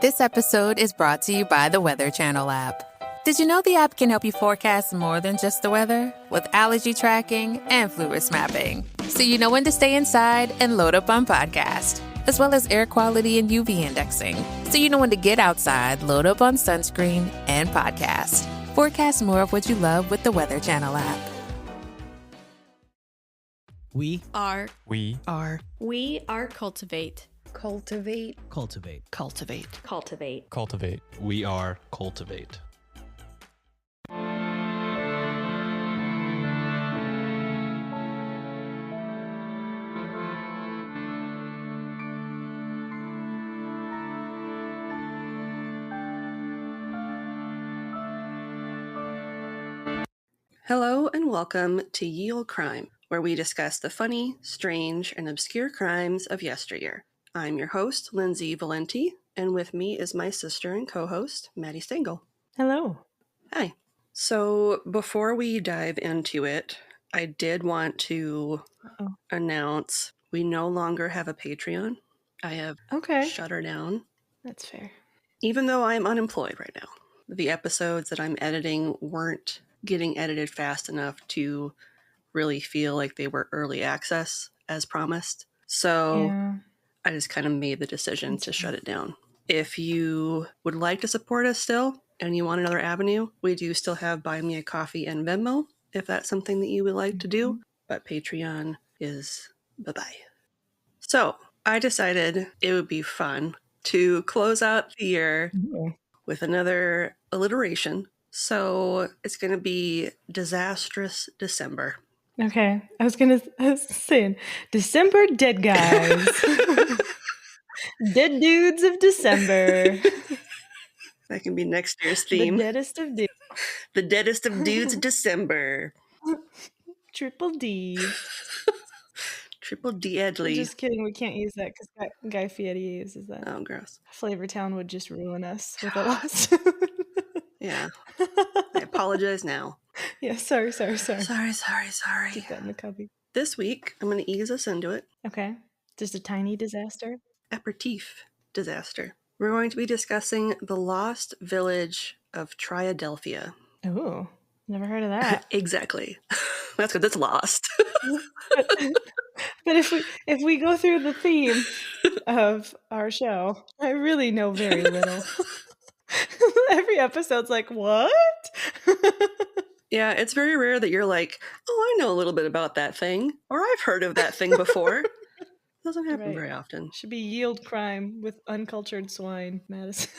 This episode is brought to you by the Weather Channel app. Did you know the app can help you forecast more than just the weather? With allergy tracking and flu risk mapping. So you know when to stay inside and load up on podcast. As well as air quality and UV indexing. So you know when to get outside, load up on sunscreen and podcast. Forecast more of what you love with the Weather Channel app. We are Cultivate. Cultivate. cultivate. Cultivate. Cultivate. Cultivate. We are Cultivate. Hello and welcome to Ye Olde Crime, where we discuss the funny, strange, and obscure crimes of yesteryear. I'm your host, Lindsay Valenti, and with me is my sister and co-host, Maddie Stengel. Hello. Hi. So before we dive into it, I did want to announce we no longer have a Patreon. I have shut her down. That's fair. Even though I'm unemployed right now. The episodes that I'm editing weren't getting edited fast enough to really feel like they were early access as promised. So I just kind of made the decision to shut it down. If you would like to support us still and you want another avenue, we do still have Buy Me a Coffee and Venmo if that's something that you would like to do. But Patreon is bye-bye. So I decided it would be fun to close out the year with another alliteration. So it's going to be Disastrous December. Okay. I was saying, December dead guys. Dead dudes of December. That can be next year's theme. The deadest of dudes. The deadest of dudes December. Triple D. Triple D-edly. Just kidding. We can't use that because Guy Fieri uses that. Oh, gross. Flavortown would just ruin us with a loss. Yeah. I apologize now. Yeah, sorry. Sorry. Keep that in the cubby. This week, I'm going to ease us into it. Okay. Just a tiny disaster. Aperitif disaster. We're going to be discussing the Lost Village of Triadelphia. Ooh, never heard of that. Exactly. That's good. That's lost. But if we go through the theme of our show, I really know very little. Every episode's like, what? Yeah, it's very rare that you're like, oh, I know a little bit about that thing, or I've heard of that thing before. Doesn't happen very often. Should be yield crime with uncultured swine, Madison.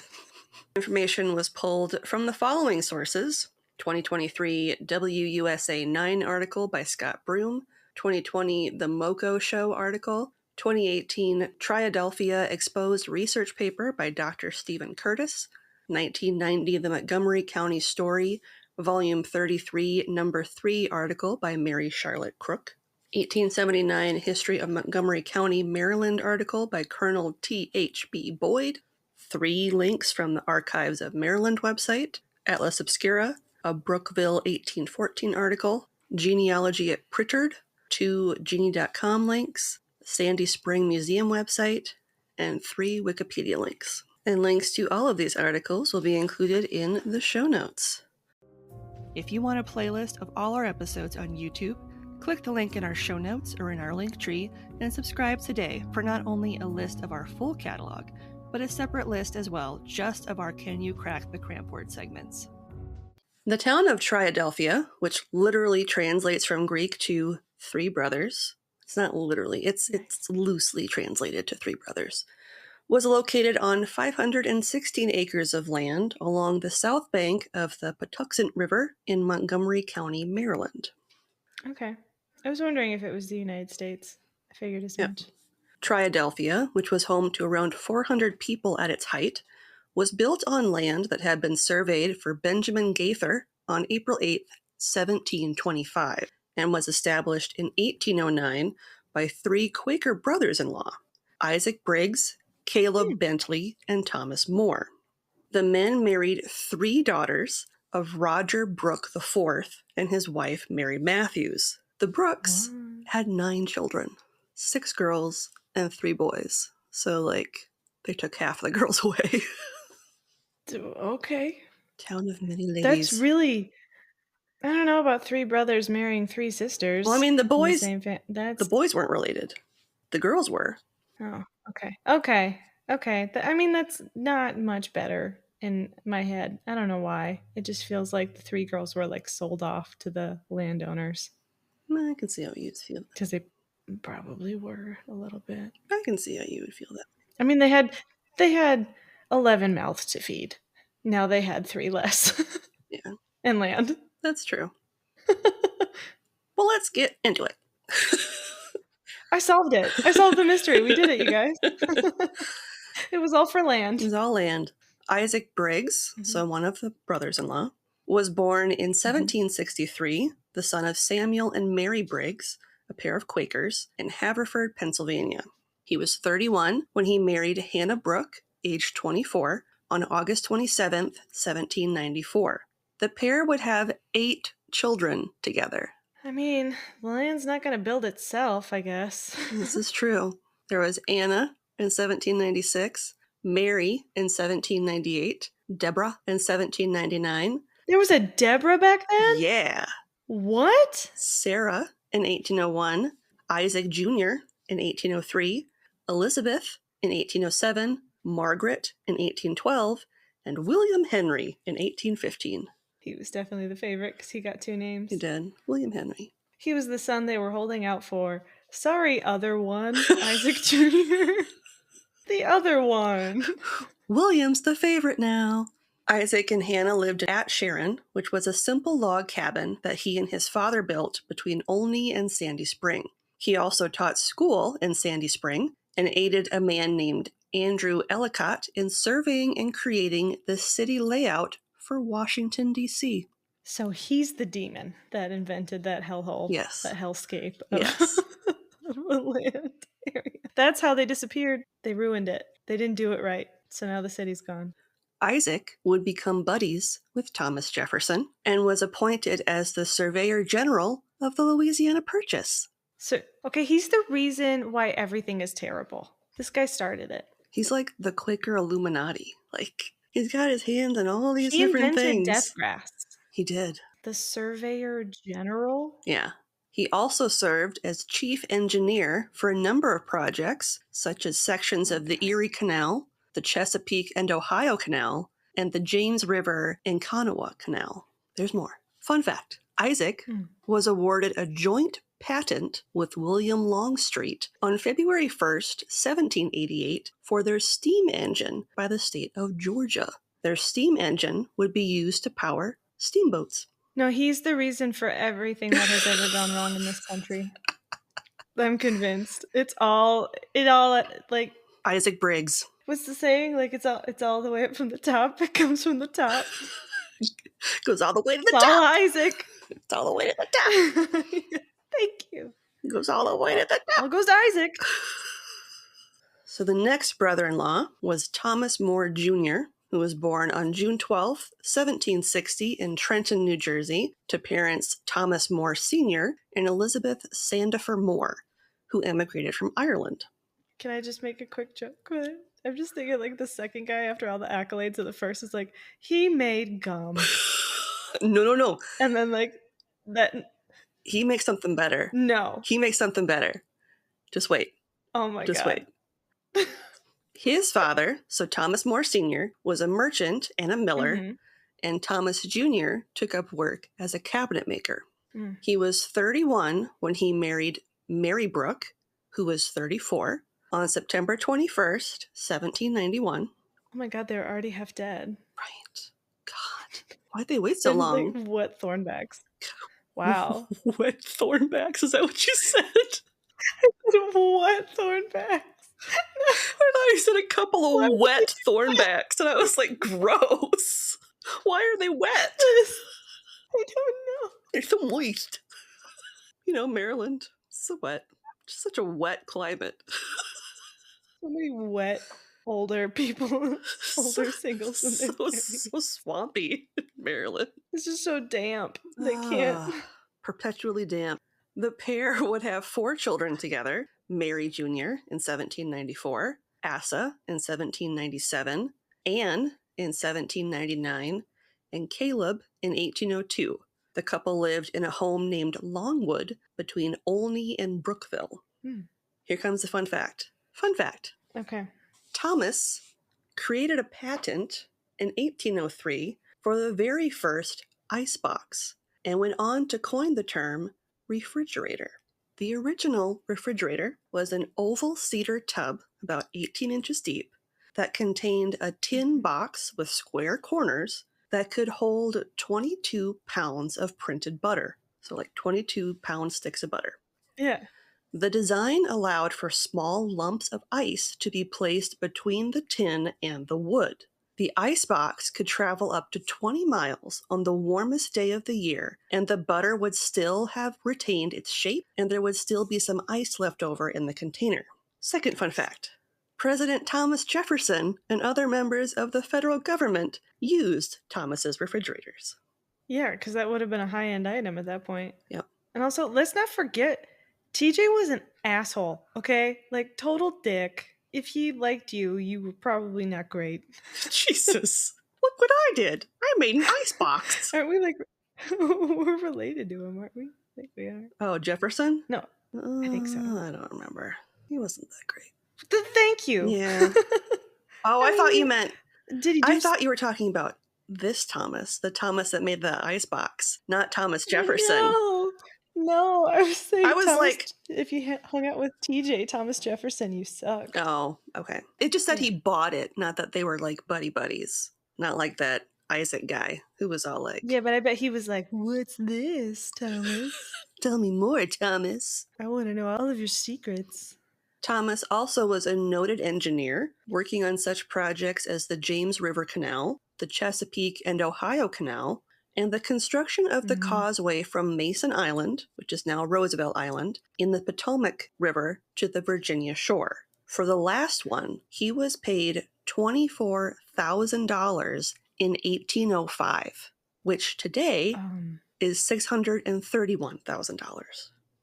Information was pulled from the following sources: 2023 WUSA 9 article by Scott Broom, 2020 The Moco Show article, 2018 Triadelphia Exposed Research Paper by Dr. Stephen Curtis, 1990 The Montgomery County Story, Volume 33, Number 3 article by Mary Charlotte Crook, 1879 History of Montgomery County, Maryland article by Colonel T.H.B. Boyd, 3 links from the Archives of Maryland website, Atlas Obscura, a Brookville 1814 article, Genealogy at Pritchard, 2 Genie.com links, Sandy Spring Museum website, and 3 Wikipedia links. And links to all of these articles will be included in the show notes. If you want a playlist of all our episodes on YouTube, click the link in our show notes or in our link tree and subscribe today for not only a list of our full catalog, but a separate list as well, just of our Can You Crack the Cramp Word segments. The town of Triadelphia, which literally translates from Greek to three brothers, it's not literally, it's loosely translated to three brothers, was located on 516 acres of land along the south bank of the Patuxent River in Montgomery County, Maryland. Okay. I was wondering if it was the United States. I figured as much. Triadelphia, which was home to around 400 people at its height, was built on land that had been surveyed for Benjamin Gaither on April 8, 1725, and was established in 1809 by 3 Quaker brothers-in-law, Isaac Briggs, Caleb Bentley, and Thomas Moore. The men married 3 daughters of Roger Brooke IV and his wife Mary Matthews. The Brookes had 9 children, 6 girls and 3 boys. So, They took half the girls away. Okay. Town of many ladies. That's really... I don't know about 3 brothers marrying 3 sisters. Well, I mean, the in boys, same that's... the boys weren't related. The girls were. Oh, okay. I mean, that's not much better in my head. I don't know why. It just feels like the 3 girls were like sold off to the landowners. I can see how you'd feel that. Because they probably were a little bit. I can see how you would feel that. I mean, they had 11 mouths to feed. Now they had 3 less. Yeah. And land. That's true. Well, let's get into it. I solved it. I solved the mystery. We did it, you guys. It was all for land. It was all land. Isaac Briggs, so one of the brothers-in-law, was born in 1763, the son of Samuel and Mary Briggs, a pair of Quakers, in Haverford, Pennsylvania. He was 31 when he married Hannah Brooke, aged 24, on August 27th, 1794. The pair would have 8 children together. I mean, the land's not going to build itself, I guess. This is true. There was Anna in 1796, Mary in 1798, Deborah in 1799. There was a Deborah back then? Yeah. What? Sarah in 1801, Isaac Jr. in 1803, Elizabeth in 1807, Margaret in 1812, and William Henry in 1815. He was definitely the favorite because he got 2 names. He did. William Henry. He was the son they were holding out for. Sorry, other one. Isaac Jr. The other one. William's the favorite now. Isaac and Hannah lived at Sharon, which was a simple log cabin that he and his father built between Olney and Sandy Spring. He also taught school in Sandy Spring and aided a man named Andrew Ellicott in surveying and creating the city layout for Washington, D.C. So he's the demon that invented that hellhole. Yes. That hellscape. Yes. Of a land area. That's how they disappeared. They ruined it. They didn't do it right. So now the city's gone. Isaac would become buddies with Thomas Jefferson and was appointed as the Surveyor General of the Louisiana Purchase. So, okay, he's the reason why everything is terrible. This guy started it. He's like the Quaker Illuminati. Like, he's got his hands in all these different things. He invented death grass. He did. The Surveyor General? Yeah. He also served as chief engineer for a number of projects, such as sections of the Erie Canal, the Chesapeake and Ohio Canal, and the James River and Kanawha Canal. There's more. Fun fact, Isaac was awarded a joint patent with William Longstreet on February 1st, 1788, for their steam engine by the state of Georgia. Their steam engine would be used to power steamboats. No, he's the reason for everything that has ever gone wrong in this country. I'm convinced. It all like Isaac Briggs. What's the saying? Like it's all the way up from the top. It comes from the top. Goes all the way to the It's top. all Isaac. It's all the way to the top. Thank you. It goes all the way to the top. All goes to Isaac. So the next brother-in-law was Thomas Moore Jr., who was born on June 12th, 1760 in Trenton, New Jersey, to parents Thomas Moore Sr. and Elizabeth Sandifer Moore, who emigrated from Ireland. Can I just make a quick joke with it? I'm just thinking like the second guy after all the accolades of the first is like, he made gum. No. And then like that. He makes something better. No. He makes something better. Just wait. Oh my God. Just wait. His father, so Thomas Moore Sr., was a merchant and a miller, and Thomas Jr. took up work as a cabinet maker. He was 31 when he married Mary Brooke, who was 34, on September 21st, 1791. Oh my God, they're already half dead. Right. God. Why'd they wait so long? Like, what thornbacks? Wow. What thornbacks? Is that what you said? What thornbacks? I thought you said a couple of wet thornbacks, and I was like, gross. Why are they wet? I don't know. They're so moist. You know, Maryland. So wet. Just such a wet climate. So many wet, older people, older singles in their 30s. So swampy in Maryland. It's just so damp. They can't. Perpetually damp. The pair would have 4 children together. Mary Jr. in 1794, Asa in 1797, Anne in 1799, and Caleb in 1802. The couple lived in a home named Longwood between Olney and Brookville. Here comes the fun fact. Fun fact. Okay. Thomas created a patent in 1803 for the very first icebox and went on to coin the term refrigerator. The original refrigerator was an oval cedar tub about 18 inches deep that contained a tin box with square corners that could hold 22 pounds of printed butter. So like 22-pound sticks of butter. Yeah. The design allowed for small lumps of ice to be placed between the tin and the wood. The icebox could travel up to 20 miles on the warmest day of the year, and the butter would still have retained its shape, and there would still be some ice left over in the container. Second fun fact. President Thomas Jefferson and other members of the federal government used Thomas's refrigerators. Yeah, because that would have been a high-end item at that point. Yep. And also, let's not forget, TJ was an asshole, okay? Like, total dick. If he liked you, you were probably not great. Jesus. Look what I did. I made an icebox. Aren't we, like, we're related to him, aren't we? I think we are. Oh, Jefferson? No, I think so. I don't remember. He wasn't that great. Thank you. Yeah. Oh, I thought you meant... Did he I thought you were talking about this Thomas, the Thomas that made the icebox, not Thomas Jefferson. No, I was saying I was Thomas, like... if you hung out with TJ, Thomas Jefferson, you suck. Oh, okay. It just said he bought it, not that they were like buddies. Not like that Isaac guy who was all like... Yeah, but I bet he was like, what's this, Thomas? Tell me more, Thomas. I want to know all of your secrets. Thomas also was a noted engineer, working on such projects as the James River Canal, the Chesapeake and Ohio Canal, and the construction of the causeway from Mason Island, which is now Roosevelt Island, in the Potomac River to the Virginia shore. For the last one, he was paid $24,000 in 1805, which today is $631,000.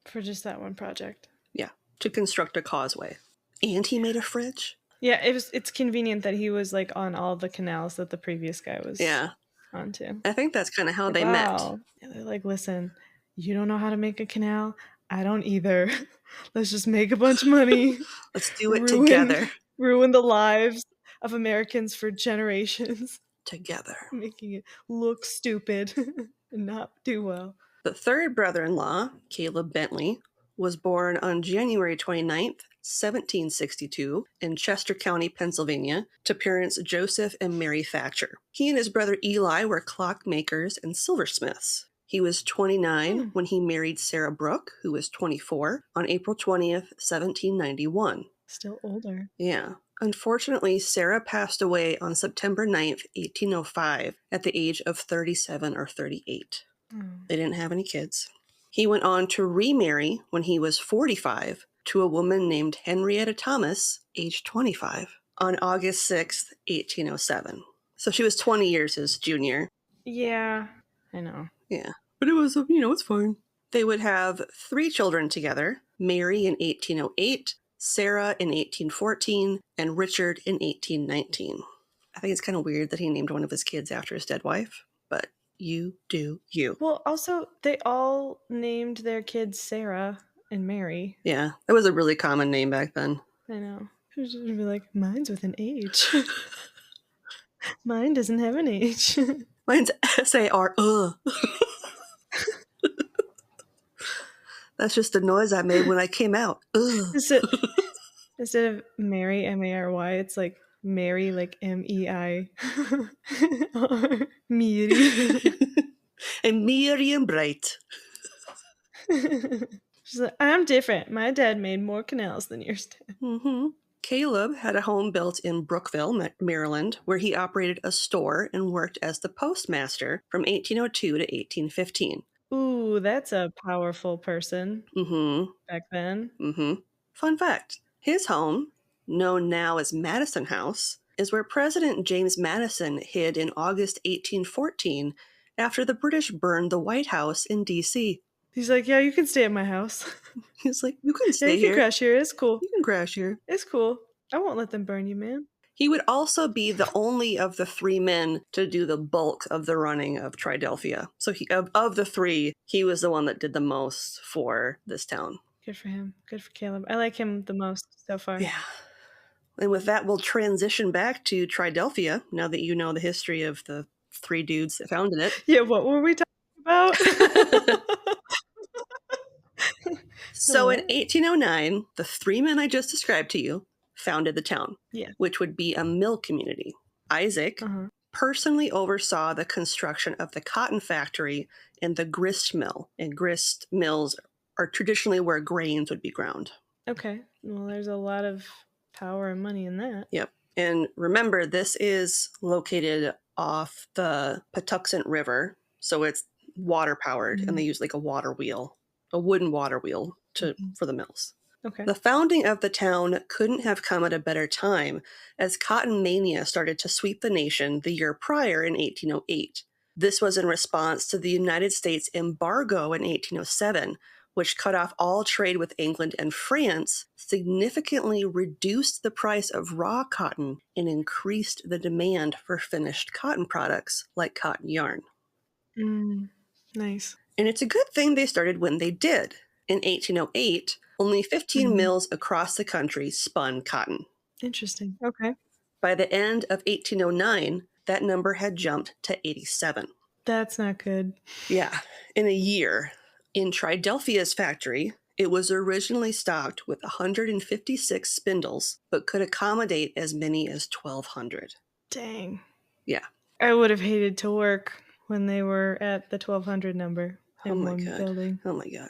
For just that one project. Yeah, to construct a causeway. And he made a fridge. Yeah, it's convenient that he was like on all the canals that the previous guy was onto. I think that's kind of how they met. Yeah, they're like, listen, you don't know how to make a canal? I don't either. Let's just make a bunch of money. Let's do it together. Ruin the lives of Americans for generations. Together. Making it look stupid and not do well. The third brother-in-law, Caleb Bentley, was born on January 29th, 1762, in Chester County, Pennsylvania, to parents Joseph and Mary Thatcher. He and his brother Eli were clockmakers and silversmiths. He was 29 when he married Sarah Brooke, who was 24, on April 20th, 1791. Still older. Yeah. Unfortunately, Sarah passed away on September 9th, 1805, at the age of 37 or 38. They didn't have any kids. He went on to remarry when he was 45 to a woman named Henrietta Thomas, age 25, on August 6th, 1807. So she was 20 years his junior. Yeah, I know. Yeah. But it was, it's fine. They would have 3 children together, Mary in 1808, Sarah in 1814, and Richard in 1819. I think it's kind of weird that he named one of his kids after his dead wife, but you do you. Well, also, they all named their kids Sarah and Mary. Yeah, that was a really common name back then. I know. It was just be like, mine's with an H. Mine doesn't have an H. Mine's S-A-R. That's just the noise I made when I came out. Instead of Mary, M-A-R-Y, it's like Mary, like M-E-I. Miri. And Miriam Bright. She's like, I'm different. My dad made more canals than yours did. Mm-hmm. Caleb had a home built in Brookville, Maryland, where he operated a store and worked as the postmaster from 1802 to 1815. Ooh, that's a powerful person back then. Fun fact, his home, known now as Madison House, is where President James Madison hid in August 1814 after the British burned the White House in D.C. He's like, yeah, you can stay at my house. He's like, you can stay you here. You can crash here. It's cool. You can crash here. It's cool. I won't let them burn you, man. He would also be the only of the 3 men to do the bulk of the running of Triadelphia. So of the 3, he was the one that did the most for this town. Good for him. Good for Caleb. I like him the most so far. Yeah. And with that, we'll transition back to Triadelphia, now that you know the history of the 3 dudes that founded it. Yeah, what were we talking about? So in 1809, the 3 men I just described to you founded the town, Yeah. which would be a mill community. Isaac personally oversaw the construction of the cotton factory and the grist mill. And grist mills are traditionally where grains would be ground. Okay. Well, there's a lot of power and money in that. Yep. And remember, this is located off the Patuxent River, so it's water powered, and they use like a water wheel, a wooden water wheel for the mills. Okay. The founding of the town couldn't have come at a better time, as cotton mania started to sweep the nation the year prior in 1808. This was in response to the United States embargo in 1807, which cut off all trade with England and France, significantly reduced the price of raw cotton, and increased the demand for finished cotton products like cotton yarn. Nice. And it's a good thing they started when they did. In 1808, only 15 mills across the country spun cotton. Interesting. Okay. By the end of 1809, that number had jumped to 87. That's not good. Yeah, in a year. In Triadelphia's factory, it was originally stocked with 156 spindles, but could accommodate as many as 1,200. Dang. Yeah. I would have hated to work when they were at the 1,200 number in one building. Oh my God.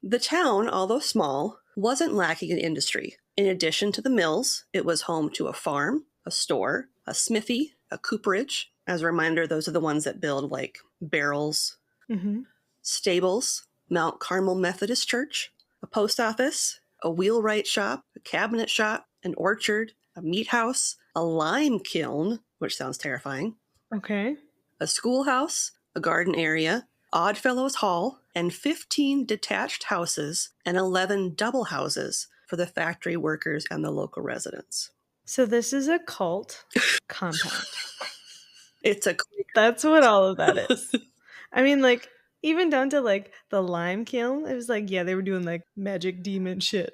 The town, although small, wasn't lacking in industry. In addition to the mills, it was home to a farm, a store, a smithy, a cooperage. As a reminder, those are the ones that build like barrels, stables, Mount Carmel Methodist Church, a post office, a wheelwright shop, a cabinet shop, an orchard, a meat house, a lime kiln, which sounds terrifying, Okay. a schoolhouse, a garden area, Oddfellows Hall, and 15 detached houses and 11 double houses for the factory workers and the local residents. So this is a cult compound. It's a... That's what all of that is. I mean, like, even down to, like, the lime kiln, it was like, yeah, they were doing, like, magic demon shit.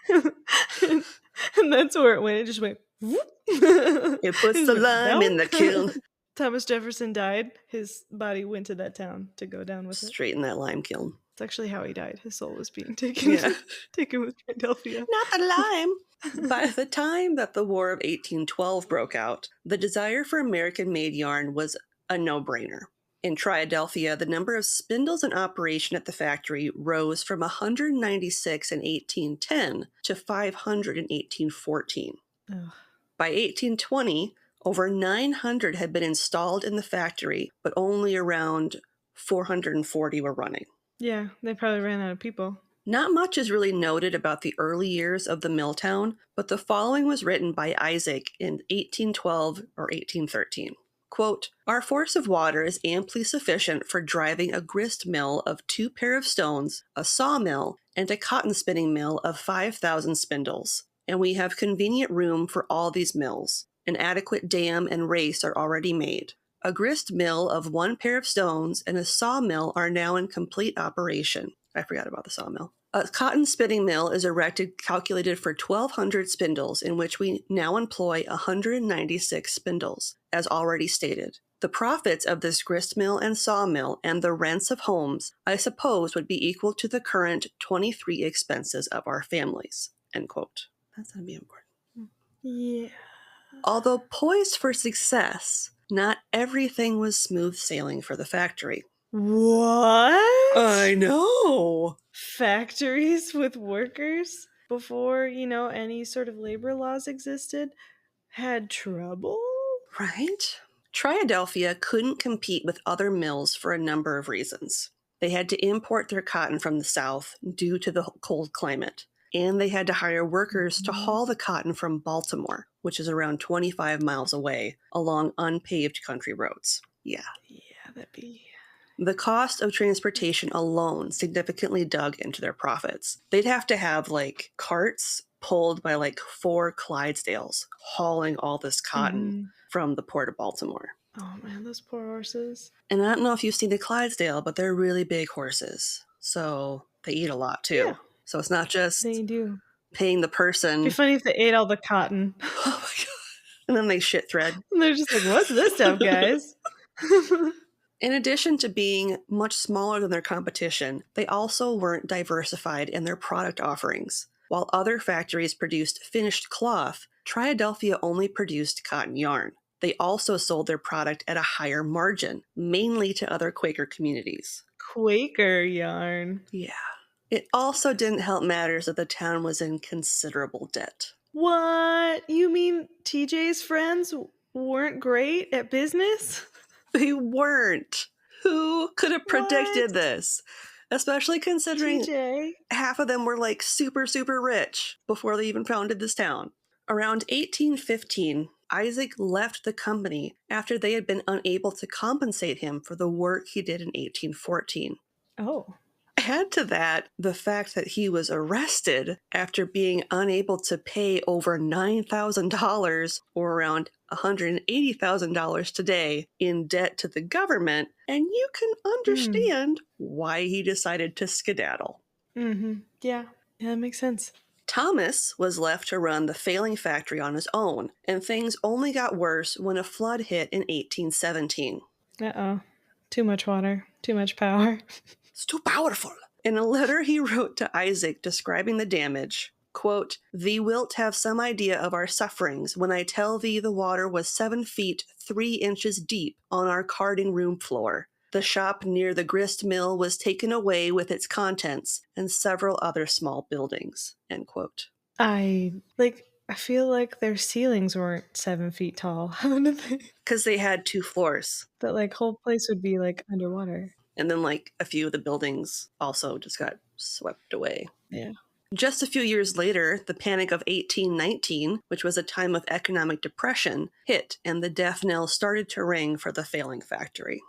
and that's where it went. It just went, whoop. It puts the lime in the kiln. Thomas Jefferson died. His body went to that town to go down with it. Straight in that lime kiln. It's actually how he died. His soul was being taken, taken with Triadelphia. Not the lime. By the time that the War of 1812 broke out, the desire for American-made yarn was a no-brainer. In Triadelphia, the number of spindles in operation at the factory rose from 196 in 1810 to 500 in 1814. Ugh. By 1820, over 900 had been installed in the factory, but only around 440 were running. Yeah, they probably ran out of people. Not much is really noted about the early years of the mill town, but the following was written by Isaac in 1812 or 1813. Quote, "Our force of water is amply sufficient for driving a grist mill of 2 pair of stones, a sawmill, and a cotton spinning mill of 5,000 spindles. And we have convenient room for all these mills. An adequate dam and race are already made. A grist mill of 1 pair of stones and a sawmill are now in complete operation." I forgot about the sawmill. "A cotton spinning mill is erected calculated for 1,200 spindles, in which we now employ 196 spindles, as already stated. The profits of this grist mill and sawmill and the rents of homes, I suppose, would be equal to the current 23 expenses of our families." End quote. That's going to be important. Yeah. Although poised for success, not everything was smooth sailing for the factory. What? I know. Factories with workers before, any sort of labor laws existed had trouble? Right? Triadelphia couldn't compete with other mills for a number of reasons. They had to import their cotton from the south due to the cold climate, and they had to hire workers to haul the cotton from Baltimore, which is around 25 miles away, along unpaved country roads. Yeah. Yeah, that'd be The cost of transportation alone significantly dug into their profits. They'd have to have, like, carts pulled by, like, 4 Clydesdales hauling all this cotton from the port of Baltimore. Oh, man, those poor horses. And I don't know if you've seen a Clydesdale, but they're really big horses. So they eat a lot, too. Yeah. So it's not just They do. paying the person. It'd be funny if they ate all the cotton. Oh, my God. And then they shit thread. And they're just like, what's this stuff, guys? In addition to being much smaller than their competition, they also weren't diversified in their product offerings. While other factories produced finished cloth, Triadelphia only produced cotton yarn. They also sold their product at a higher margin, mainly to other Quaker communities. Quaker yarn. Yeah. It also didn't help matters that the town was in considerable debt. What? You mean TJ's friends weren't great at business? They weren't. Who could have predicted this? Especially considering TJ. half of them were like super, super rich before they even founded this town. Around 1815, Isaac left the company after they had been unable to compensate him for the work he did in 1814. Oh. Add to that the fact that he was arrested after being unable to pay over $9,000, or around $180,000 today, in debt to the government, and you can understand why he decided to skedaddle. Yeah, that makes sense. Thomas was left to run the failing factory on his own, and things only got worse when a flood hit in 1817. Uh-oh. Too much water. Too much power. It's too powerful. In a letter he wrote to Isaac describing the damage, quote, "Thee wilt have some idea of our sufferings when I tell thee the water was 7 feet 3 inches deep on our carding room floor. The shop near the grist mill was taken away with its contents and several other small buildings," end quote. I feel like their ceilings weren't 7 feet tall. How did they? Because they had 2 floors. That whole place would be underwater. And then a few of the buildings also just got swept away. Yeah. Just a few years later, the Panic of 1819, which was a time of economic depression, hit, and the death knell started to ring for the failing factory.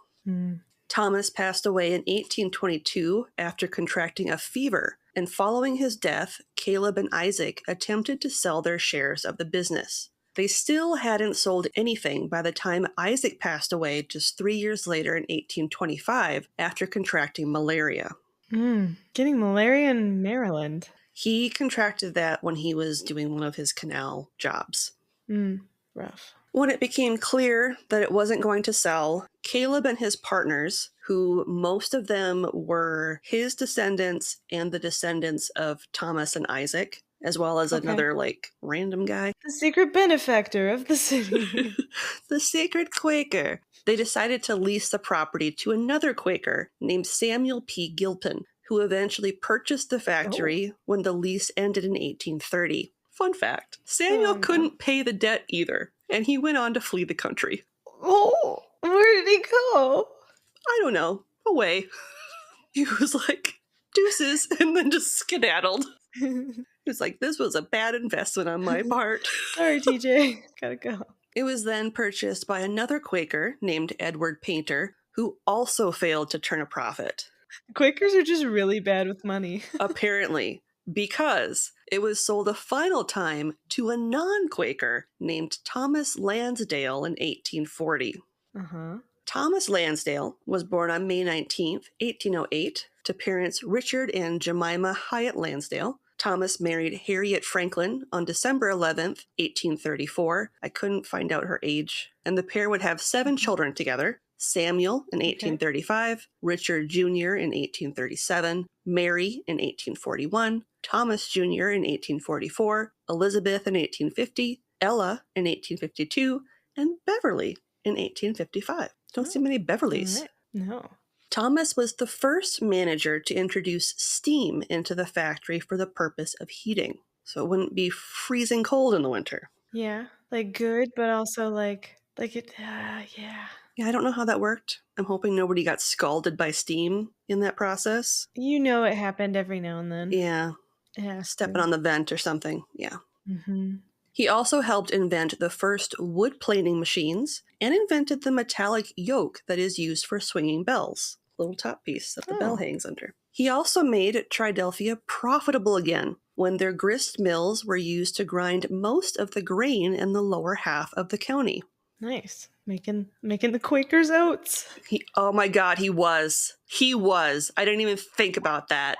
Thomas passed away in 1822 after contracting a fever, and following his death, Caleb and Isaac attempted to sell their shares of the business. They still hadn't sold anything by the time Isaac passed away just 3 years later in 1825 after contracting malaria. Getting malaria in Maryland. He contracted that when he was doing one of his canal jobs. Rough. When it became clear that it wasn't going to sell, Caleb and his partners, who most of them were his descendants and the descendants of Thomas and Isaac, as well as another random guy. The secret benefactor of the city. The sacred Quaker. They decided to lease the property to another Quaker named Samuel P. Gilpin, who eventually purchased the factory when the lease ended in 1830. Fun fact, Samuel couldn't pay the debt either, and he went on to flee the country. Oh, where did he go? I don't know. Away. He was like, deuces, and then just skedaddled. He was like, this was a bad investment on my part. Sorry, TJ. Gotta go. It was then purchased by another Quaker named Edward Painter, who also failed to turn a profit. Quakers are just really bad with money. Apparently, because it was sold a final time to a non-Quaker named Thomas Lansdale in 1840. Thomas Lansdale was born on May 19th, 1808, to parents Richard and Jemima Hyatt Lansdale. Thomas married Harriet Franklin on December 11th, 1834. I couldn't find out her age. And the pair would have 7 children together. Samuel in 1835, Richard Jr. in 1837, Mary in 1841, Thomas Jr. in 1844, Elizabeth in 1850, Ella in 1852, and Beverly in 1855. Don't see many Beverlys. Right. No. Thomas was the first manager to introduce steam into the factory for the purpose of heating, so it wouldn't be freezing cold in the winter. Yeah, good, but also it. Yeah. Yeah, I don't know how that worked. I'm hoping nobody got scalded by steam in that process. You know it happened every now and then. Yeah. Yeah. Stepping on the vent or something. Yeah. He also helped invent the first wood planing machines and invented the metallic yoke that is used for swinging bells. little top piece that the bell hangs under. He also made Triadelphia profitable again when their grist mills were used to grind most of the grain in the lower half of the county. Nice. Making the Quakers oats. Oh my God, he was. He was. I didn't even think about that.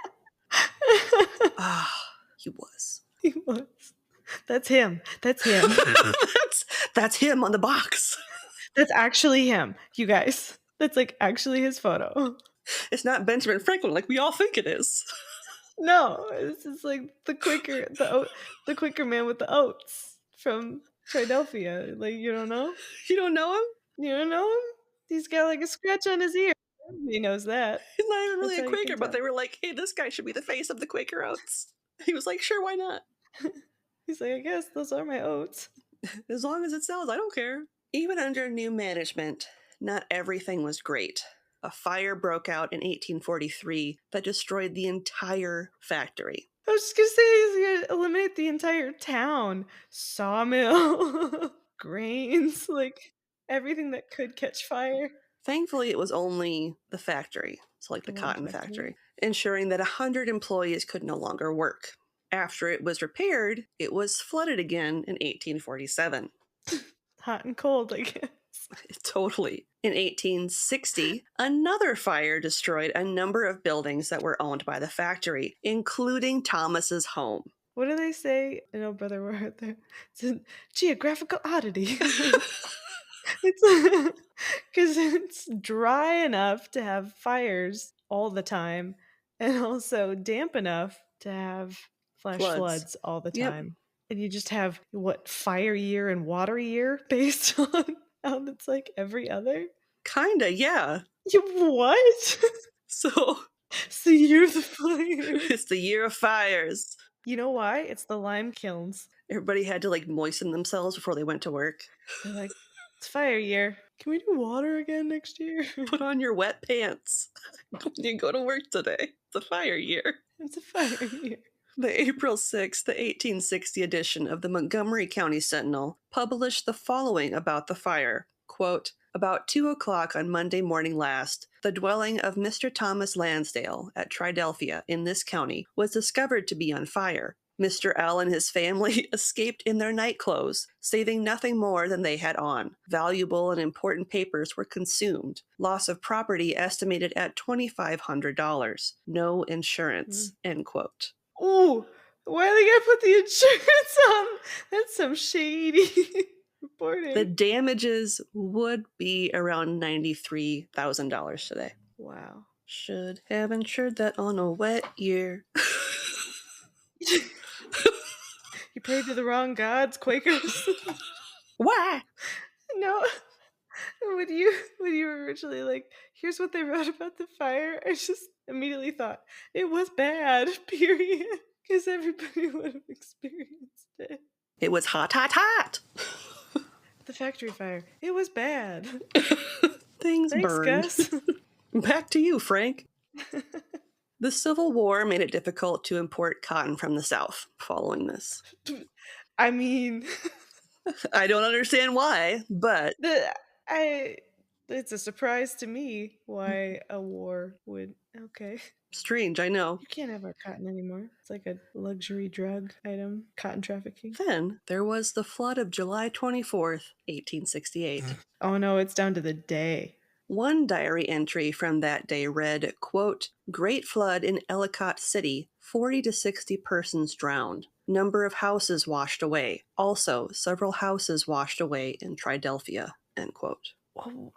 He was. He was. That's him. That's him. that's him on the box. That's actually him, you guys. That's like actually his photo. It's not Benjamin Franklin like we all think it is. No, this is like the Quaker, the Quaker man with the oats from Triadelphia. Like, you don't know? You don't know him? You don't know him? He's got like a scratch on his ear. Everybody knows that. He's not even really That's a how you Quaker, can but tell. they were like, hey, this guy should be the face of the Quaker Oats. He was like, sure, why not? He's like, I guess those are my oats. As long as it sells, I don't care. Even under new management, not everything was great. A fire broke out in 1843 that destroyed the entire factory. I was just gonna say he's gonna eliminate the entire town. Sawmill, grains, like everything that could catch fire. Thankfully, it was only the factory, so like the The one cotton factory. factory, ensuring that 100 employees could no longer work. After it was repaired, it was flooded again in 1847. Hot and cold, I guess. Totally. In 1860, another fire destroyed a number of buildings that were owned by the factory, including Thomas's home. What do they say? I know, brother, we're out there. It's a geographical oddity. It's because it's dry enough to have fires all the time, and also damp enough to have flash floods all the Yep. time. And you just have what, fire year and water year based on how it's like every other. Kinda, yeah. What? So It's the year of the fire. it's the year of fires. You know why? It's the lime kilns. Everybody had to like moisten themselves before they went to work. They're like, it's fire year. Can we do water again next year? Put on your wet pants when you go to work today. It's a fire year. It's a fire year. The April 6th, the 1860 edition of the Montgomery County Sentinel published the following about the fire. Quote, about 2 o'clock on Monday morning last, the dwelling of Mr. Thomas Lansdale at Triadelphia in this county was discovered to be on fire. Mr. L and his family escaped in their night clothes, saving nothing more than they had on. Valuable and important papers were consumed. Loss of property estimated at $2,500. No insurance. End quote. Ooh, why are they gonna put the insurance on? That's some shady reporting. The damages would be around $93,000 today. Wow. Should have insured that on a wet year. You prayed to the wrong gods, Quakers. Why? No. When you were originally like, here's what they wrote about the fire, I just immediately thought it was bad, period. Because everybody would have experienced it. It was hot, hot, hot. The factory fire. It was bad. Things Thanks, burned. Gus. Back to you, Frank. The Civil War made it difficult to import cotton from the South following this. I mean, I don't understand why, but it's a surprise to me why a war would. Okay. strange, I know. You can't have our cotton anymore. It's like a luxury drug item, cotton trafficking. Then there was the flood of July 24th, 1868. Oh no, it's down to the day. One diary entry from that day read, quote, great flood in Ellicott City, 40 to 60 persons drowned. Number of houses washed away. Also, several houses washed away in Triadelphia, end quote. Oh,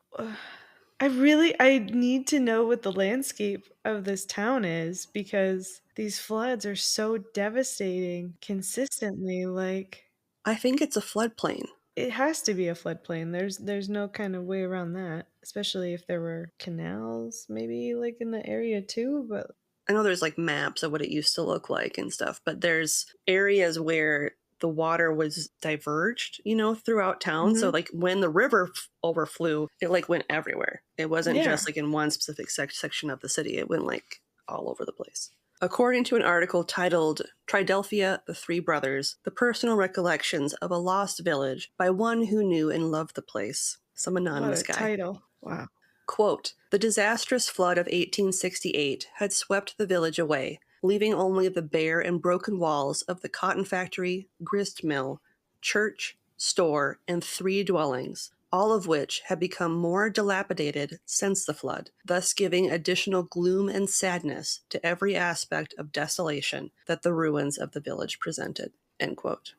I need to know what the landscape of this town is because these floods are so devastating consistently. Like, I think it's a floodplain. it has to be a floodplain. There's no kind of way around that, especially if there were canals maybe like in the area too, but I know there's like maps of what it used to look like and stuff, but there's areas where the water was diverged, throughout town. So like when the river overflew, it like went everywhere. It wasn't just like in one specific section of the city. It went like all over the place. According to an article titled Triadelphia, the Three Brothers, the personal recollections of a lost village by one who knew and loved the place. Some anonymous what a guy. title. Wow. Quote, "The disastrous flood of 1868 had swept the village away, leaving only the bare and broken walls of the cotton factory, grist mill, church, store, and 3 dwellings, all of which had become more dilapidated since the flood, thus giving additional gloom and sadness to every aspect of desolation that the ruins of the village presented." End quote.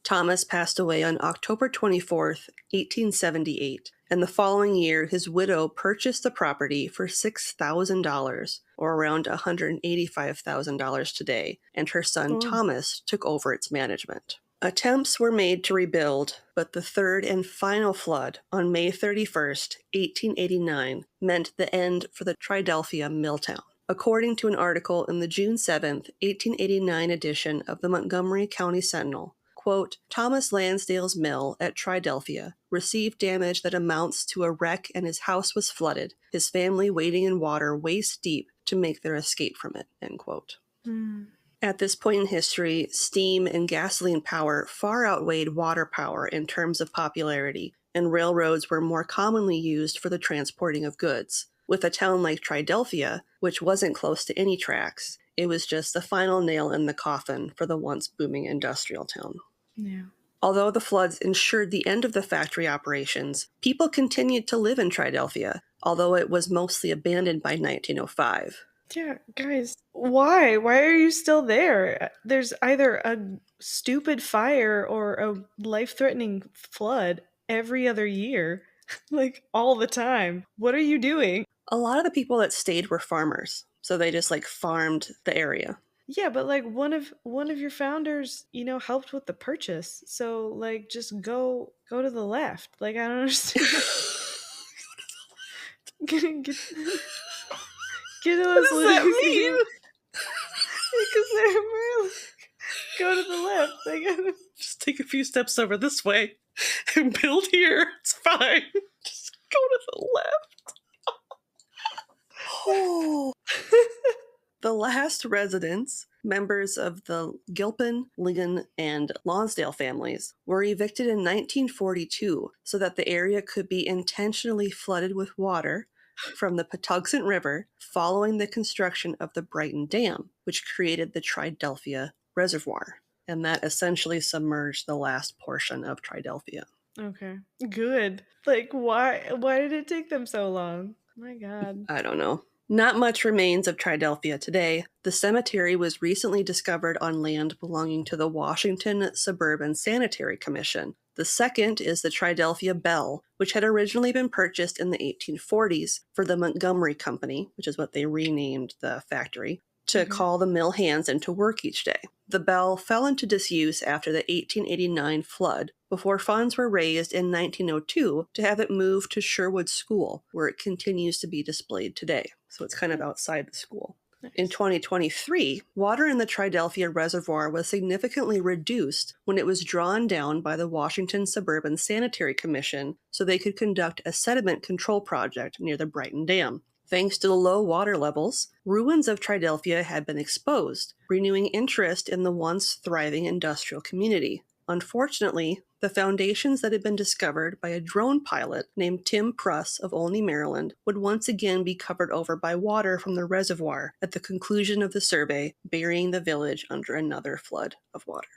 Thomas passed away on October 24th, 1878, and the following year his widow purchased the property for $6,000, or around $185,000 today, and her son Thomas took over its management. Attempts were made to rebuild, but the third and final flood on May 31st, 1889, meant the end for the Triadelphia mill town. According to an article in the June 7th, 1889 edition of the Montgomery County Sentinel, quote, "Thomas Lansdale's mill at Triadelphia received damage that amounts to a wreck, and his house was flooded, his family wading in water waist deep to make their escape from it." End quote. At this point in history, steam and gasoline power far outweighed water power in terms of popularity, and railroads were more commonly used for the transporting of goods. With a town like Triadelphia, which wasn't close to any tracks, it was just the final nail in the coffin for the once booming industrial town. Yeah. Although the floods ensured the end of the factory operations, people continued to live in Triadelphia, although it was mostly abandoned by 1905. Yeah, guys, why? Why are you still there? There's either a stupid fire or a life-threatening flood every other year, like all the time. What are you doing? A lot of the people that stayed were farmers, so they just farmed the area. Yeah, but one of your founders, helped with the purchase. So just go to the left. I don't understand. Get What does that mean? Because they're more go to the left. Just take a few steps over this way and build here. It's fine. Just go to the left. Oh. The last residents, members of the Gilpin, Ligon, and Lonsdale families, were evicted in 1942 so that the area could be intentionally flooded with water from the Patuxent River following the construction of the Brighton Dam, which created the Triadelphia Reservoir. And that essentially submerged the last portion of Triadelphia. Okay. Good. Why did it take them so long? My God. I don't know. Not much remains of Triadelphia today. The cemetery was recently discovered on land belonging to the Washington Suburban Sanitary Commission. The second is the Triadelphia Bell, which had originally been purchased in the 1840s for the Montgomery Company, which is what they renamed the factory, to call the mill hands into work each day. The bell fell into disuse after the 1889 flood, before funds were raised in 1902 to have it moved to Sherwood School, where it continues to be displayed today. So it's kind of outside the school. Nice. In 2023, water in the Triadelphia Reservoir was significantly reduced when it was drawn down by the Washington Suburban Sanitary Commission so they could conduct a sediment control project near the Brighton Dam. Thanks to the low water levels, ruins of Triadelphia had been exposed, renewing interest in the once thriving industrial community. Unfortunately, the foundations that had been discovered by a drone pilot named Tim Pruss of Olney, Maryland, would once again be covered over by water from the reservoir at the conclusion of the survey, burying the village under another flood of water.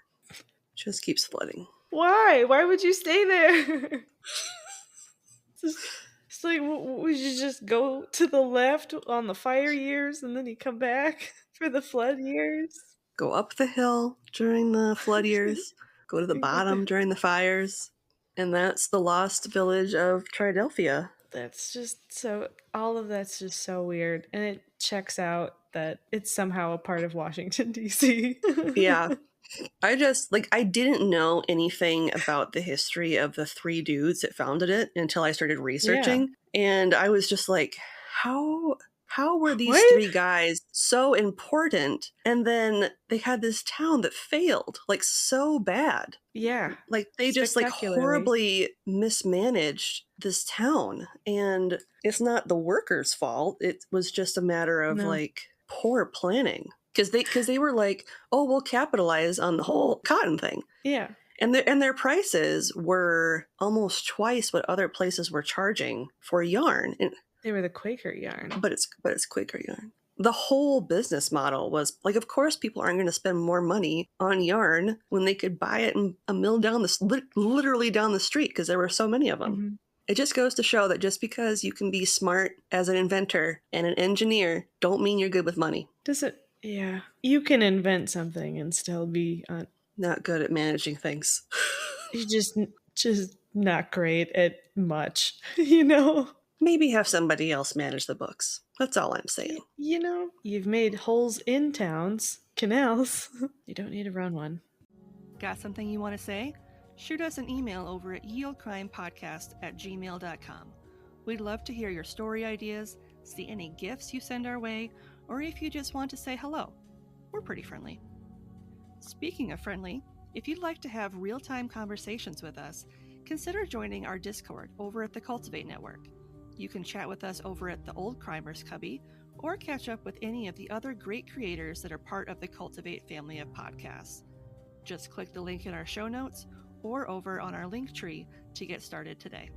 Just keeps flooding. Why? Why would you stay there? It's would you just go to the left on the fire years and then you come back for the flood years? Go up the hill during the flood years, go to the bottom during the fires, and that's the Lost Village of Triadelphia. That's just so, all of that's just so weird. And it checks out that it's somehow a part of Washington, D.C. Yeah. I didn't know anything about the history of the 3 dudes that founded it until I started researching. Yeah. And I was just like, how were these 3 guys so important? And then they had this town that failed, so bad. Yeah. They just horribly mismanaged this town. And it's not the workers' fault. It was just a matter of poor planning. Because they were oh, we'll capitalize on the whole cotton thing. Yeah. And their prices were almost twice what other places were charging for yarn. They were the Quaker yarn. But it's Quaker yarn. The whole business model was like, of course, people aren't going to spend more money on yarn when they could buy it in a mill literally down the street, because there were so many of them. Mm-hmm. It just goes to show that just because you can be smart as an inventor and an engineer, don't mean you're good with money. Does it? Yeah. You can invent something and still be not good at managing things. You're just not great at much, you know? Maybe have somebody else manage the books. That's all I'm saying. You know, you've made holes in towns, canals. You don't need to run one. Got something you want to say? Shoot us an email over at yeoldecrimepodcast@gmail.com. We'd love to hear your story ideas, see any gifts you send our way, or if you just want to say hello. We're pretty friendly. Speaking of friendly, if you'd like to have real-time conversations with us, consider joining our Discord over at the Cultivate Network. You can chat with us over at the Old Crimers Cubby, or catch up with any of the other great creators that are part of the Cultivate family of podcasts. Just click the link in our show notes or over on our link tree to get started today.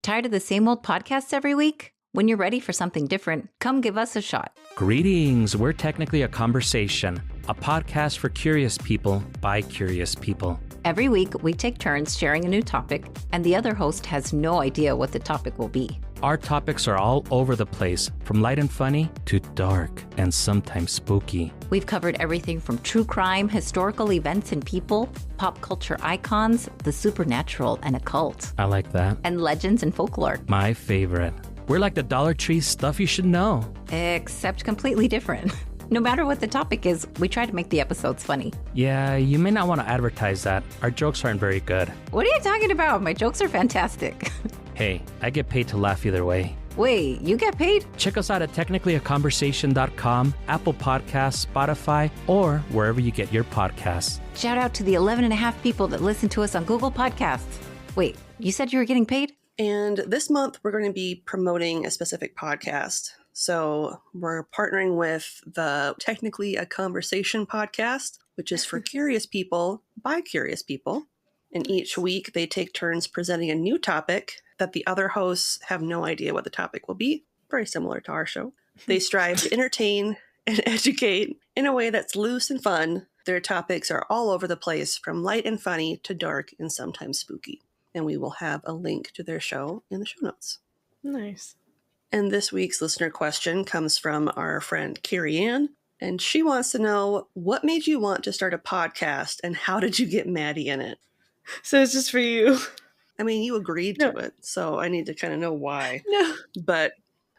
Tired of the same old podcasts every week? When you're ready for something different, come give us a shot. Greetings. We're Technically a Conversation, a podcast for curious people by curious people. Every week, we take turns sharing a new topic, and the other host has no idea what the topic will be. Our topics are all over the place, from light and funny to dark and sometimes spooky. We've covered everything from true crime, historical events and people, pop culture icons, the supernatural and occult. I like that. And legends and folklore. My favorite. We're like the Dollar Tree stuff you should know. Except completely different. No matter what the topic is, we try to make the episodes funny. Yeah, you may not want to advertise that. Our jokes aren't very good. What are you talking about? My jokes are fantastic. Hey, I get paid to laugh either way. Wait, you get paid? Check us out at technicallyaconversation.com, Apple Podcasts, Spotify, or wherever you get your podcasts. Shout out to the 11.5 people that listen to us on Google Podcasts. Wait, you said you were getting paid? And this month, we're going to be promoting a specific podcast. So we're partnering with the Technically a Conversation podcast, which is for curious people by curious people. And each week, they take turns presenting a new topic that the other hosts have no idea what the topic will be. Very similar to our show. They strive to entertain and educate in a way that's loose and fun. Their topics are all over the place, from light and funny to dark and sometimes spooky. And we will have a link to their show in the show notes. Nice. And this week's listener question comes from our friend Carrie Ann. And she wants to know, what made you want to start a podcast and how did you get Maddie in it? So it's just for you. I mean, you agreed to it, so I need to kind of know why. No. But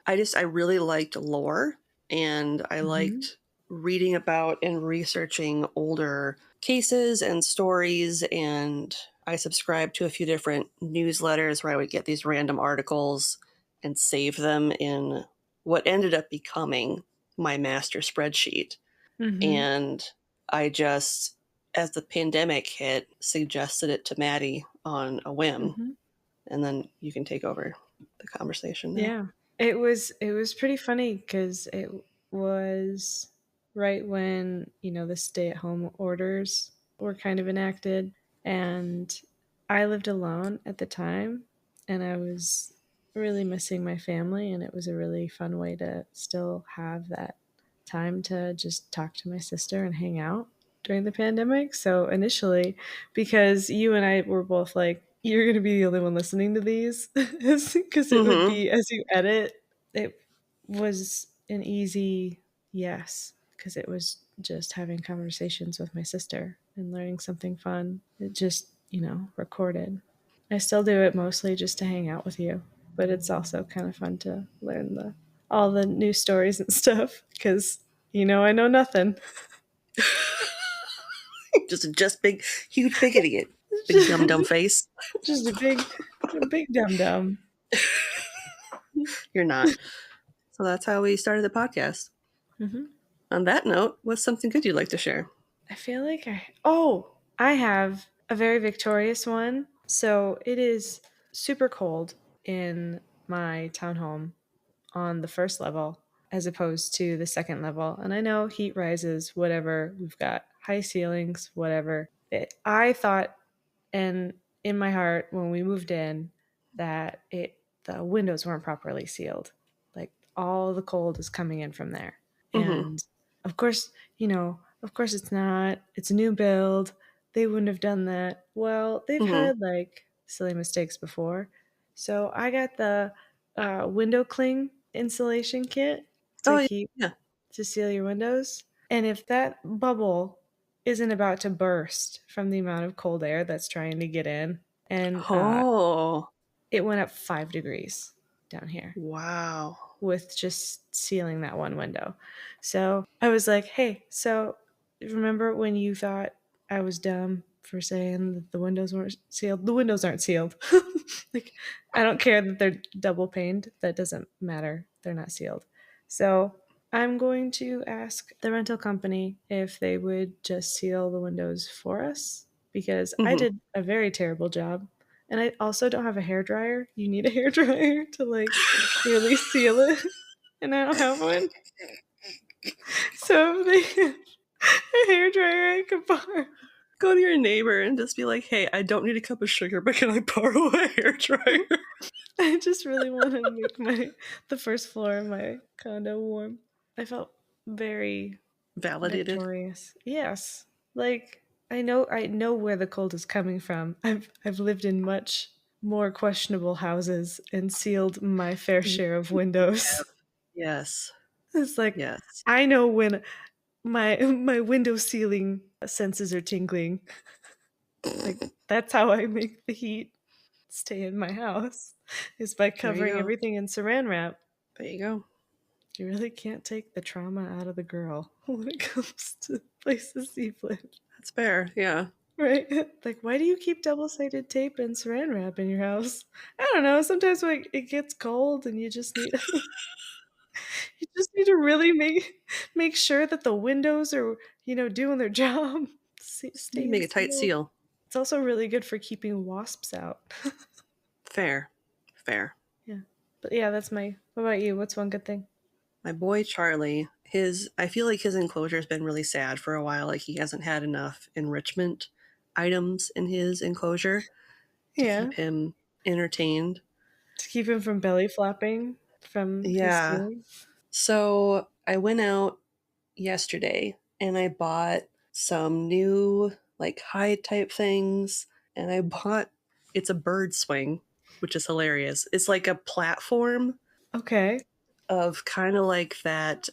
I really liked lore, and I liked reading about and researching older cases and stories, and I subscribed to a few different newsletters where I would get these random articles and save them in what ended up becoming my master spreadsheet. And I just, as the pandemic hit, suggested it to Maddie on a whim. And then you can take over the conversation now. Yeah. It was pretty funny because it was right when, the stay-at-home orders were kind of enacted. And I lived alone at the time, and I was really missing my family, and it was a really fun way to still have that time to just talk to my sister and hang out during the pandemic. So initially, because you and I were both like, you're going to be the only one listening to these, because it would be, as you edit, it was an easy yes, because it was just having conversations with my sister and learning something fun. It just, recorded. I still do it mostly just to hang out with you, but it's also kind of fun to learn all the new stories and stuff, because, I know nothing. just big, huge, big idiot. Big dumb face. Just a big dumb. You're not. So that's how we started the podcast. On that note, what's something good you'd like to share? I feel like I have a very victorious one. So it is super cold in my townhome on the first level as opposed to the second level. And I know heat rises, whatever. We've got high ceilings, whatever. I thought And in my heart, when we moved in, that the windows weren't properly sealed. Like all the cold is coming in from there. Mm-hmm. And of course, of course it's not. It's a new build. They wouldn't have done that. Well, they've Mm-hmm. had like silly mistakes before. So I got the window cling insulation kit Oh, to keep yeah. to seal your windows. And if that bubble isn't about to burst from the amount of cold air that's trying to get in, and Oh, it went up 5 degrees down here wow. with just sealing that one window. So I was like, hey, so remember when you thought I was dumb for saying that the windows weren't sealed? The windows aren't sealed. Like, I don't care that they're double paned. That doesn't matter. They're not sealed. So I'm going to ask the rental company if they would just seal the windows for us because I Mm-hmm. did a very terrible job. And I also don't have a hair dryer. You need a hair dryer to like really seal it. And I don't have one. So if they have a hair dryer I could borrow. Go to your neighbor and just be like, hey, I don't need a cup of sugar, but can I borrow a hairdryer? I just really want to make the first floor of my condo warm. I felt very Validated. victorious. Yes. Like I know where the cold is coming from. I've lived in much more questionable houses and sealed my fair share of windows. Yes. It's like Yes. I know when my window sealing senses are tingling. Like that's how I make the heat stay in my house is by There you covering go. everything in saran wrap. There you go. You really can't take the trauma out of the girl when it comes to places you've lived. That's fair. Yeah. Right? Like, why do you keep double-sided tape and saran wrap in your house? I don't know. Sometimes when it gets cold and you just need to really make sure that the windows are, doing their job. You Staying make a tight sealed. seal. It's also really good for keeping wasps out. Fair. Fair. Yeah. But yeah, that's what about you? What's one good thing? My boy Charlie, I feel like his enclosure has been really sad for a while. Like he hasn't had enough enrichment items in his enclosure to Yeah. keep him entertained. To keep him from belly flopping from his Yeah. ceiling. So I went out yesterday and I bought some new like hide type things, and it's a bird swing, which is hilarious. It's like a platform Okay. of kind of like that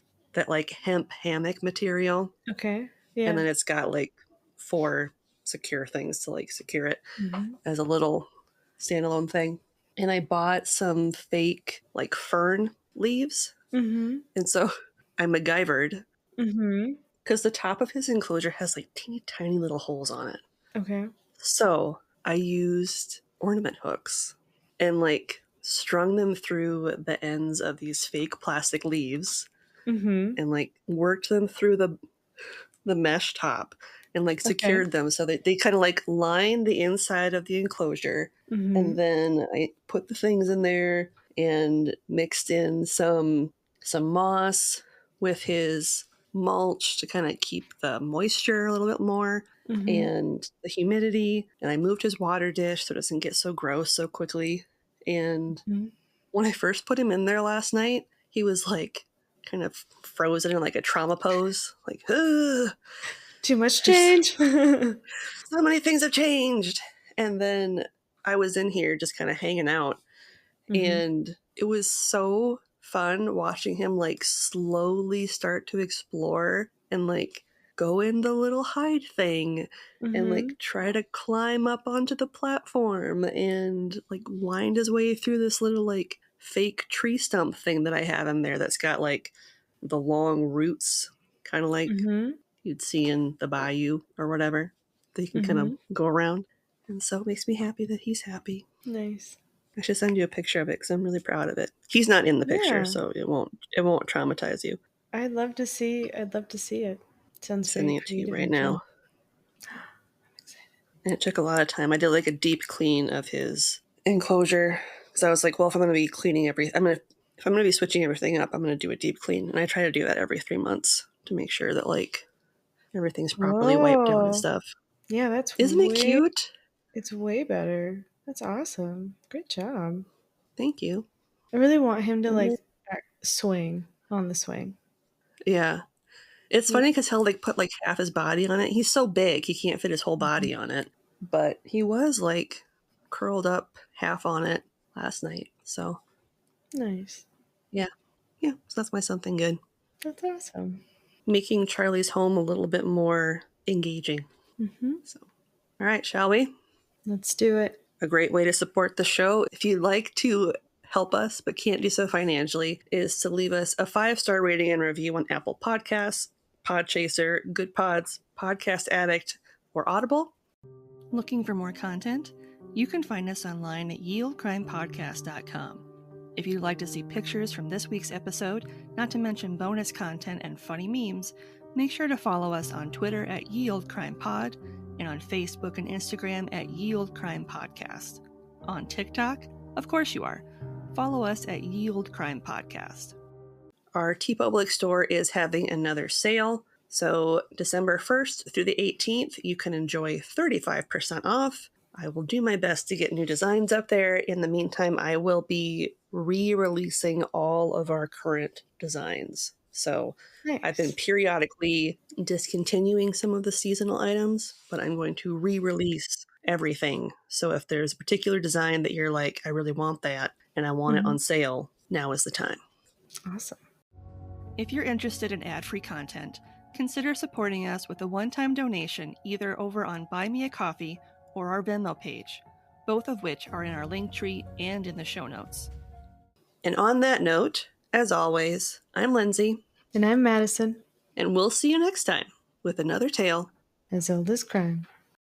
like hemp hammock material, Okay. Yeah. and then it's got like 4 secure things to like secure it Mhm. as a little standalone thing. And I bought some fake like fern leaves, Mhm. and so I MacGyvered Mhm. because the top of his enclosure has like teeny tiny little holes on it. Okay. So I used ornament hooks and like strung them through the ends of these fake plastic leaves Mhm. and like worked them through the mesh top and like Okay. secured them so that they kind of like line the inside of the enclosure. Mhm. And then I put the things in there and mixed in some moss with his mulch to kind of keep the moisture a little bit more Mhm. and the humidity. And I moved his water dish so it doesn't get so gross so quickly. And Mhm. when I first put him in there last night, he was like kind of frozen in like a trauma pose, like, ugh, Too much change. so many things have changed. And then I was in here just kind of hanging out, and it was so fun watching him like slowly start to explore and like go in the little hide thing and like try to climb up onto the platform and like wind his way through this little like fake tree stump thing that I have in there that's got like the long roots, kind of like you'd see in the bayou or whatever. They can kind of go around. And so it makes me happy that he's happy. Nice. I should send you a picture of it because I'm really proud of it. He's not in the picture, Yeah. so it won't traumatize you. I'd love to see it. Sounds very Sending it to you creative right and now. fun. And it took a lot of time. I did like a deep clean of his enclosure because I was like, well, if I'm going to be cleaning if I'm going to be switching everything up, I'm going to do a deep clean. And I try to do that every 3 months to make sure that like everything's properly wiped down and stuff. Yeah, that's Isn't it cute? It's way better. That's awesome. Great job. Thank you. I really want him to like swing on the swing. Yeah. It's funny because he'll like put like half his body on it. He's so big, he can't fit his whole body on it. But he was like curled up half on it last night. So Nice. yeah. Yeah. So that's my something good. That's awesome. Making Charlie's home a little bit more engaging. So, all right, shall we? Let's do it. A great way to support the show, if you'd like to help us but can't do so financially, is to leave us a 5-star rating and review on Apple Podcasts, Podchaser, Good Pods, Podcast Addict, or Audible. Looking for more content? You can find us online at yieldcrimepodcast.com. If you'd like to see pictures from this week's episode, not to mention bonus content and funny memes, make sure to follow us on Twitter at yieldcrimepod and on Facebook and Instagram at yieldcrimepodcast. On TikTok? Of course you are. Follow us at yieldcrimepodcast. Our TeePublic store is having another sale. So December 1st through the 18th, you can enjoy 35% off. I will do my best to get new designs up there. In the meantime, I will be re-releasing all of our current designs. So Nice. I've been periodically discontinuing some of the seasonal items, but I'm going to re-release everything. So if there's a particular design that you're like, I really want that, and I want it on sale, now is the time. Awesome. If you're interested in ad-free content, consider supporting us with a one-time donation either over on Buy Me a Coffee or our Venmo page, both of which are in our link tree and in the show notes. And on that note, as always, I'm Lindsay. And I'm Madison. And we'll see you next time with another tale As old as crime.